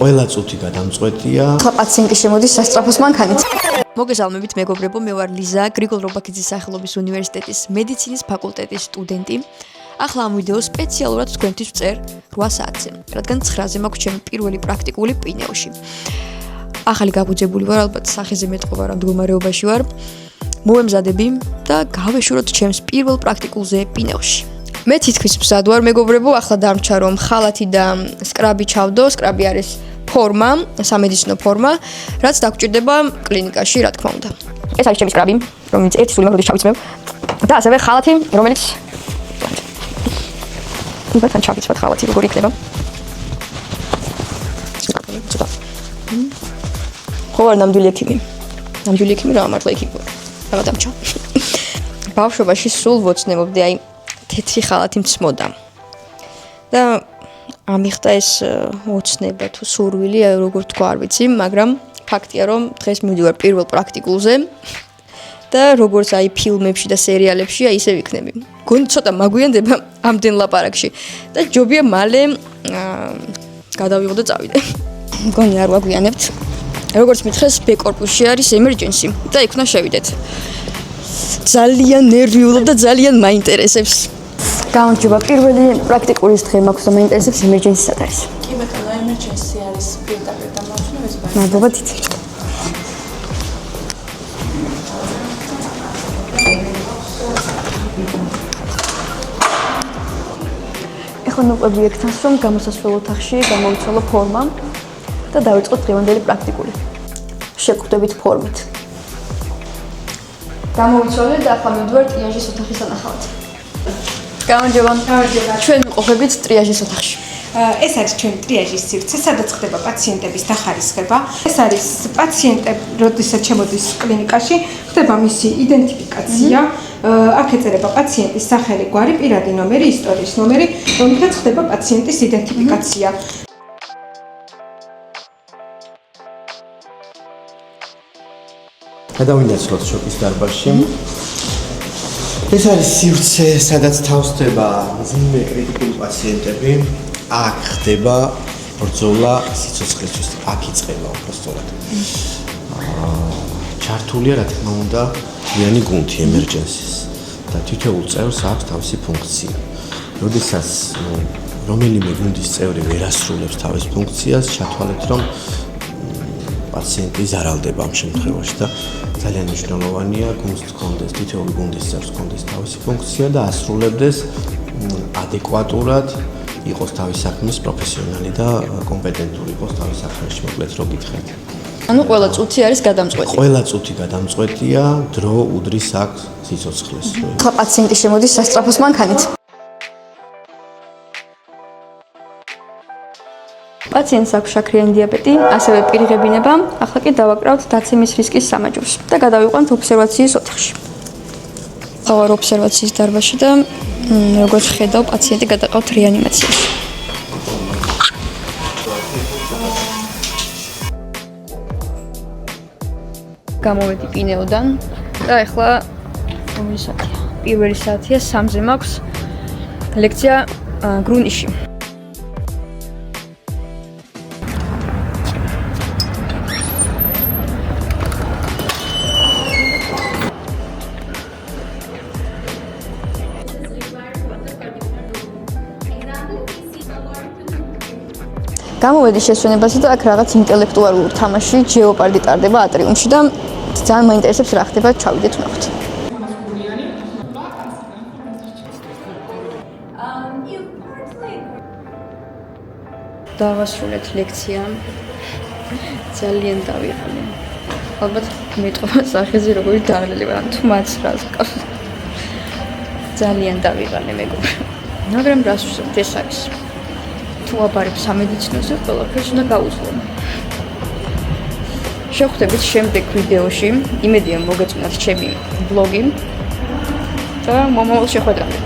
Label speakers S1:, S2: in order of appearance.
S1: ყველა წუთი გადამწყვეტია.
S2: ხა პაციენტი შემოდის სასწრაფოს მანქანით. მოგესალმებით მეგობრებო, მე ვარ ლიზა, გრიგოლ რობაქიძის სახელობის უნივერსიტეტის მედიცინის ფაკულტეტის სტუდენტი. ახლა ამ ვიდეოს სპეციალურად თქვენთვის ვწერ 8 საათზე, რადგან 9-ზე მაქვს ჩემი პირველი პრაქტიკული პინეოში. ახალი გაგუძებული ვარ, ალბათ სახეზე მეტყობა რა მდგომარეობაში ვარ. მოვემზადები და გავეშუროთ ჩემს პირველ პრაქტიკულზე პინეოში. მე თითქმის მზად ვარ მეგობრებო, ახლა დამრჩა რომ ხალათი და სკრაბი ჩავდო, სკრაბი არის ფორმა, სამედიცინო ფორმა, რაც დაგჭირდება კლინიკაში, რა თქმა უნდა. ეს არის ჩემი სკრაბი, რომელიც ერთი სული მაქვს ჩავიცმევ და ასევე ხალათი, რომელიც უბათან ჩავიცმევ ხალათი, როგორ იქნება. ხო ვარ ნამდვილი ექიმი. ნამდვილი ექიმი რა მართლა ექიმი ვარ. რა დამჩა. ბავშვობაში სულ ვოცნებობდი, აი თეთრი ხალათი მწმოდა. და ამიხდა ეს ოცნება თუ სურვილი, აი როგორ თქვა არ ვიცი, მაგრამ ფაქტია რომ დღეს მივდივარ პირველ პრაქტიკულზე და როგორც აი ფილმებში და სერიალებში აი ისე ვიქნები. გონი ცოტა მაგვიანდება ამდენ ლაპარაკში და ჯობია მალე გადავიღო და წავიდე. გონი არ ვაგვიანებთ. როგორც მითხრეს, B კორპუსში არის emergency და იქნა შევიდეთ. ძალიან ნერვიულობ და ძალიან მაინტერესებს. გამარჯობა, პირველი პრაქტიკულის დღე მაქვს და მაინტერესებს emergency სად არის.
S3: კი ბატონო, emergency არის პირდაპირ დამაჩნევს ბაი.
S2: მადლობა დიდი. ეხლა ნუყვები ექთანს რომ გამოსასვლელ ოთახში გამოვიცვალო ფორმა და დავიწყოთ დღევანდელი პრაქტიკული. შეგხვდებით ფორმით. გამოვიცვალე და ახლა მივდივარ ტრიაჟის ოთახის სანახავად. გამარჯობა. ჩვენ ვყოფებით ტრიაჟის ოთახში.
S3: ეს არის ჩვენი ტრიაჟის სივრცე, სადაც ხდება პაციენტების დახარისხება. ეს არის პაციენტები, როდესაც შემოდის კლინიკაში, ხდება მისი იდენტიფიკაცია. აქ ეწერება პაციენტის სახელი, გვარი, პირადი ნომერი, ისტორიის ნომერი, რომლითაც ხდება პაციენტის იდენტიფიკაცია.
S1: გადავინაცვლოთ შოკის დარბაზში. ეს არის სივრცე, სადაც თავსდება მძიმე კრიტიკული პაციენტები. აქ ხდება ბრძოლა სიცოცხლისთვის, აქ იწყება უბრალოდ. ჩართულია რა თქმა უნდა გვიანი გუნდი emergency-ს და თითოეულ წევრს აქვს თავისი ფუნქცია. როდესაც რომელიმე გუნდის წევრი ვერ ასრულებს თავის ფუნქციას, ჩათვალეთ რომ პაციენტი ზარალდება ამ შემთხვევაში და ძალიან მნიშვნელოვანია გუნდს ჰქონდეს, თითოეული გუნდის წევრს ჰქონდეს თავისი ფუნქცია და ასრულებდეს ადეკვატურად, იყოს თავის საქმის პროფესიონალი და კომპეტენტური იყოს თავის საქმეში, მოკლედ რო გითხრათ.
S2: ანუ ყველა წუთი არის გადამწყვეტი.
S1: ყველა წუთი გადამწყვეტია, დრო უდრის აქ სიცოცხლეს.
S2: ხა პაციენტი შემოდის სასწრაფოს მანქანით. პაციენტს აქვს შაქრიანი დიაბეტი, ასევე პირიღებინება. ახლა კი დავაკრავთ დაცემის რისკის სამაჯურს და გადავიყვანთ ობსერვაციის ოთახში. ხავარ ობსერვაციის დარბაზში და როგორც ხედავ, პაციენტი გადაყავთ რეანიმაციაში. გამოვედი პინეოდან და ახლა რომელი საათია? პირველი საათია 3-ზე მაქვს ლექცია გრუნიში. გამოვედი შესვენებაზე და აქ რაღაც ინტელექტუალური თამაში ჯეოპარდი ტარდება ატრიუმში და ძალიან მაინტერესებს რა ხდება, ჩავიდეთ ვნახოთ. დავასრულეთ ლექცია. ძალიან დავიღალე. ალბათ მეტყობა სახეზე როგორი დაღლილი ვარ, თუ მაც რას გყავს. ძალიან დავიღალე მეგობრებო. მაგრამ რას ვსვათ, ეს არის. თუ აბარებ სამედიცინოზე, ყველაფერს უნდა გაუძლო. შევხვდებით შემდეგ ვიდეოში. იმედია მოგეწონათ ჩემი ბლოგი და მომავალ შეხვედრამდე.